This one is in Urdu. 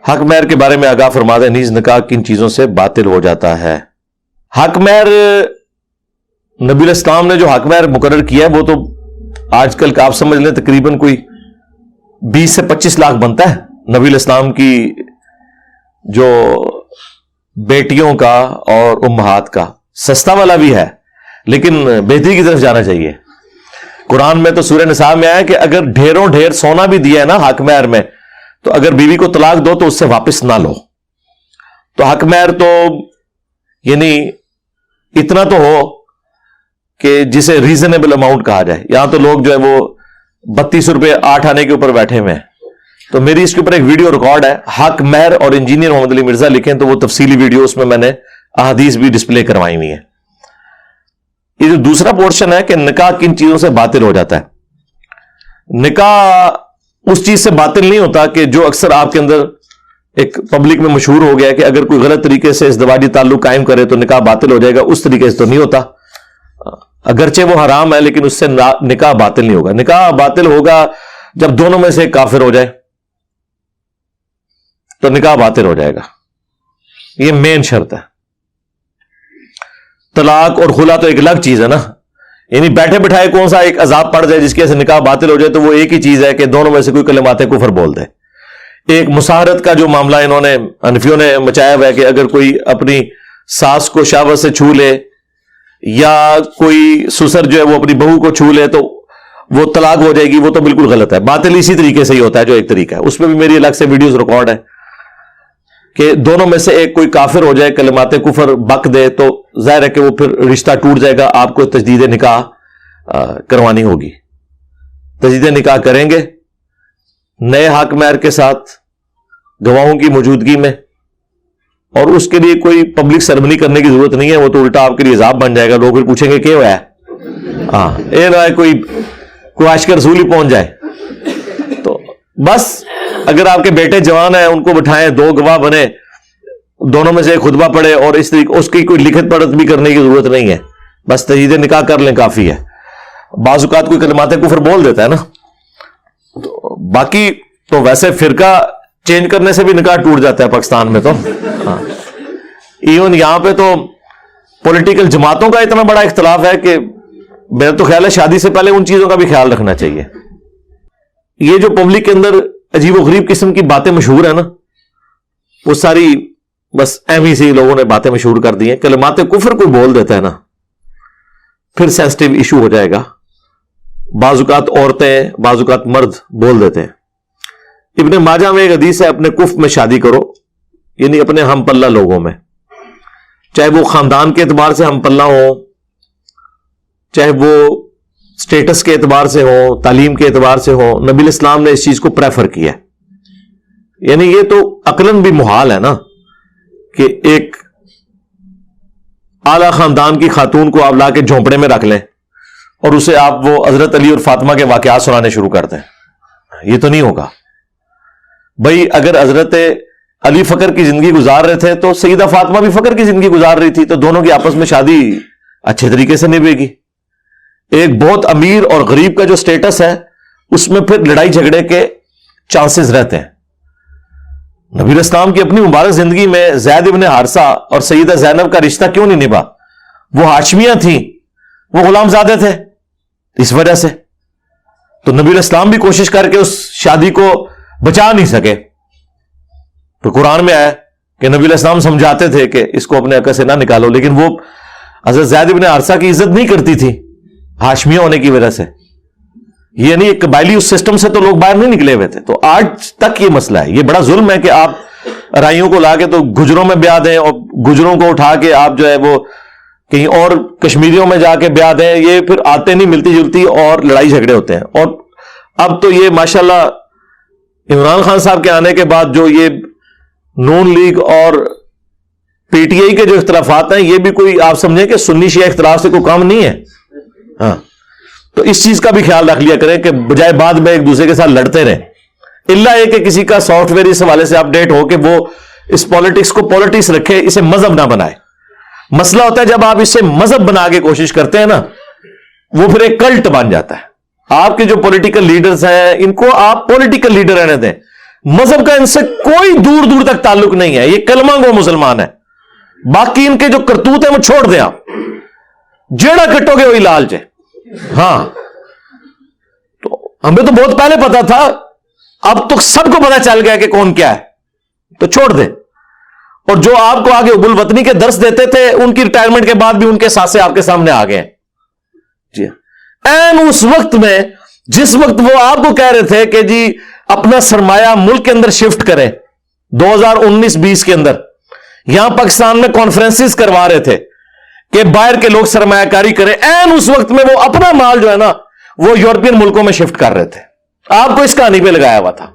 حق مہر کے بارے میں آگاہ فرما دیں، نیز نکاح کن چیزوں سے باطل ہو جاتا ہے؟ حق مہر نبی علیہ السلام نے جو حق مہر مقرر کیا ہے وہ تو آج کل کا آپ سمجھ لیں تقریباً کوئی 20 سے 25 لاکھ بنتا ہے نبی علیہ السلام کی جو بیٹیوں کا اور امہات کا. سستا والا بھی ہے لیکن بہتری کی طرف جانا چاہیے. قرآن میں تو سورہ نساء میں آیا کہ اگر ڈھیروں ڈھیر سونا بھی دیا ہے نا حق مہر میں، تو اگر بیوی کو طلاق دو تو اس سے واپس نہ لو. تو حق مہر تو یعنی اتنا تو ہو کہ جسے ریزنیبل اماؤنٹ کہا جائے. یہاں تو لوگ جو ہے وہ 32 روپے 8 آنے کے اوپر بیٹھے ہوئے ہیں. تو میری اس کے اوپر ایک ویڈیو ریکارڈ ہے، حق مہر اور انجینئر محمد علی مرزا لکھیں تو وہ تفصیلی ویڈیو، اس میں نے احادیث بھی ڈسپلے کروائی ہوئی ہیں. یہ جو دوسرا پورشن ہے کہ نکاح کن چیزوں سے باطل ہو جاتا ہے، نکاح اس چیز سے باطل نہیں ہوتا کہ جو اکثر آپ کے اندر ایک پبلک میں مشہور ہو گیا کہ اگر کوئی غلط طریقے سے ازدواجی تعلق قائم کرے تو نکاح باطل ہو جائے گا. اس طریقے سے تو نہیں ہوتا، اگرچہ وہ حرام ہے لیکن اس سے نکاح باطل نہیں ہوگا. نکاح باطل ہوگا جب دونوں میں سے ایک کافر ہو جائے تو نکاح باطل ہو جائے گا. یہ مین شرط ہے. طلاق اور خلا تو ایک الگ چیز ہے نا، یعنی بیٹھے بٹھائے کون سا ایک عذاب پڑ جائے جس کی وجہ سے نکاح باطل ہو جائے، تو وہ ایک ہی چیز ہے کہ دونوں میں سے کوئی کلمات کفر بول دے. ایک مساہرت کا جو معاملہ انہوں نے حنفیوں نے مچایا ہوا ہے کہ اگر کوئی اپنی ساس کو شہوت سے چھو لے یا کوئی سسر جو ہے وہ اپنی بہو کو چھو لے تو وہ طلاق ہو جائے گی، وہ تو بالکل غلط ہے. باطل اسی طریقے سے ہی ہوتا ہے جو ایک طریقہ ہے. اس میں بھی میری الگ سے ویڈیوز ریکارڈ ہے کہ دونوں میں سے ایک کوئی کافر ہو جائے، کلمات کفر بک دے، تو ظاہر ہے کہ وہ پھر رشتہ ٹوٹ جائے گا. آپ کو تجدید نکاح کروانی ہوگی. تجدید نکاح کریں گے نئے حق مہر کے ساتھ گواہوں کی موجودگی میں، اور اس کے لیے کوئی پبلک سرمنی کرنے کی ضرورت نہیں ہے. وہ تو الٹا آپ کے لیے عذاب بن جائے گا. لوگ پھر پوچھیں گے کیا ہوا ہے، ہاں یہ نہ کوئی عاشق رسول ہی پہنچ جائے. تو بس اگر آپ کے بیٹے جوان ہیں ان کو بٹھائیں، 2 گواہ بنے، دونوں میں سے ایک خطبہ پڑھے، اور اس طریقے اس کی کوئی لکھت پڑھت بھی کرنے کی ضرورت نہیں ہے. بس تجدید نکاح کر لیں کافی ہے. بعض اوقات کوئی کلمات کفر بول دیتا ہے نا، تو باقی تو ویسے فرقہ چینج کرنے سے بھی نکاح ٹوٹ جاتا ہے پاکستان میں. تو ایون یہاں پہ تو پولیٹیکل جماعتوں کا اتنا بڑا اختلاف ہے کہ میرا تو خیال ہے شادی سے پہلے ان چیزوں کا بھی خیال رکھنا چاہیے. یہ جو پبلک کے اندر عجیب و غریب قسم کی باتیں مشہور ہیں نا، وہ ساری بس ایویں سے لوگوں نے باتیں مشہور کر دی ہیں. کلمات کفر کوئی بول دیتا ہے نا پھر سینسٹیو ایشو ہو جائے گا. بعض اوقات عورتیں، بعض اوقات مرد بول دیتے ہیں. ابن ماجہ میں ایک حدیث ہے، اپنے کف میں شادی کرو، یعنی اپنے ہم پلہ لوگوں میں، چاہے وہ خاندان کے اعتبار سے ہم پلہ ہو، چاہے وہ سٹیٹس کے اعتبار سے ہو، تعلیم کے اعتبار سے ہو. نبی علیہ السلام نے اس چیز کو پریفر کیا ہے. یعنی یہ تو عقلاً بھی محال ہے نا کہ ایک اعلی خاندان کی خاتون کو آپ لا کے جھونپڑے میں رکھ لیں اور اسے آپ وہ حضرت علی اور فاطمہ کے واقعات سنانے شروع کر دیں. یہ تو نہیں ہوگا بھائی. اگر حضرت علی فقر کی زندگی گزار رہے تھے تو سیدہ فاطمہ بھی فقر کی زندگی گزار رہی تھی، تو دونوں کی آپس میں شادی اچھے طریقے سے نبھے گی. ایک بہت امیر اور غریب کا جو سٹیٹس ہے اس میں پھر لڑائی جھگڑے کے چانسز رہتے ہیں. نبی علیہ السلام کی اپنی مبارک زندگی میں زید ابن حارثہ اور سیدہ زینب کا رشتہ کیوں نہیں نبھا؟ وہ ہاشمیاں تھیں، وہ غلام زادے تھے، اس وجہ سے. تو نبی علیہ السلام بھی کوشش کر کے اس شادی کو بچا نہیں سکے. تو قرآن میں آیا کہ نبی علیہ السلام سمجھاتے تھے کہ اس کو اپنے عقد سے نہ نکالو، لیکن وہ حضرت زید ابن حارثہ کی عزت نہیں کرتی تھی ہاشمیہ ہونے کی وجہ سے. یہ نہیں ایک قبائلی اس سسٹم سے تو لوگ باہر نہیں نکلے ہوئے تھے. تو آج تک یہ مسئلہ ہے. یہ بڑا ظلم ہے کہ آپ رائیوں کو لا کے تو گجروں میں بیاہ دیں اور گجروں کو اٹھا کے آپ جو ہے وہ کہیں اور کشمیریوں میں جا کے بیاہ دیں. یہ پھر آتے نہیں ملتی جلتی اور لڑائی جھگڑے ہوتے ہیں. اور اب تو یہ ماشاءاللہ عمران خان صاحب کے آنے کے بعد جو یہ نون لیگ اور پی ٹی آئی کے جو اختلافات ہیں، یہ بھی کوئی آپ سمجھیں کہ سنی شیعہ اختلاف سے کوئی کام نہیں ہے. ہاں تو اس چیز کا بھی خیال رکھ لیا کریں کہ بجائے بعد میں ایک دوسرے کے ساتھ لڑتے رہیں. اللہ یہ کہ کسی کا سافٹ ویئر اس حوالے سے اپڈیٹ ہو کہ وہ اس پالیٹکس کو پالیٹکس رکھے، اسے مذہب نہ بنائے. مسئلہ ہوتا ہے جب آپ اسے مذہب بنا کے کوشش کرتے ہیں نا، وہ پھر ایک کلٹ بن جاتا ہے. آپ کے جو پولیٹیکل لیڈرز ہیں ان کو آپ پولیٹیکل لیڈر رہنے دیں. مذہب کا ان سے کوئی دور دور تک تعلق نہیں ہے. یہ کلمہ گو مسلمان ہے. باقی ان کے جو کرتوت ہیں وہ چھوڑ دیں آپ. جیڑا کٹو گے وہی لالچ ہے. ہاں تو ہمیں تو بہت پہلے پتا تھا, اب تو سب کو پتا چل گیا کہ کون کیا ہے, تو چھوڑ دیں. اور جو آپ کو آگے ابو الوطنی کے درس دیتے تھے, ان کی ریٹائرمنٹ کے بعد بھی ان کے ساتھ سے آپ کے سامنے آ گئے. جی این اس وقت میں جس وقت وہ آپ کو کہہ رہے تھے کہ جی اپنا سرمایہ ملک کے اندر شفٹ کریں 2019-20 کے اندر, یہاں پاکستان میں کانفرنسز کروا رہے تھے کہ باہر کے لوگ سرمایہ کاری کریں, این اس وقت میں وہ اپنا مال جو ہے نا وہ یورپین ملکوں میں شفٹ کر رہے تھے. آپ کو اس کہانی پہ لگایا ہوا تھا.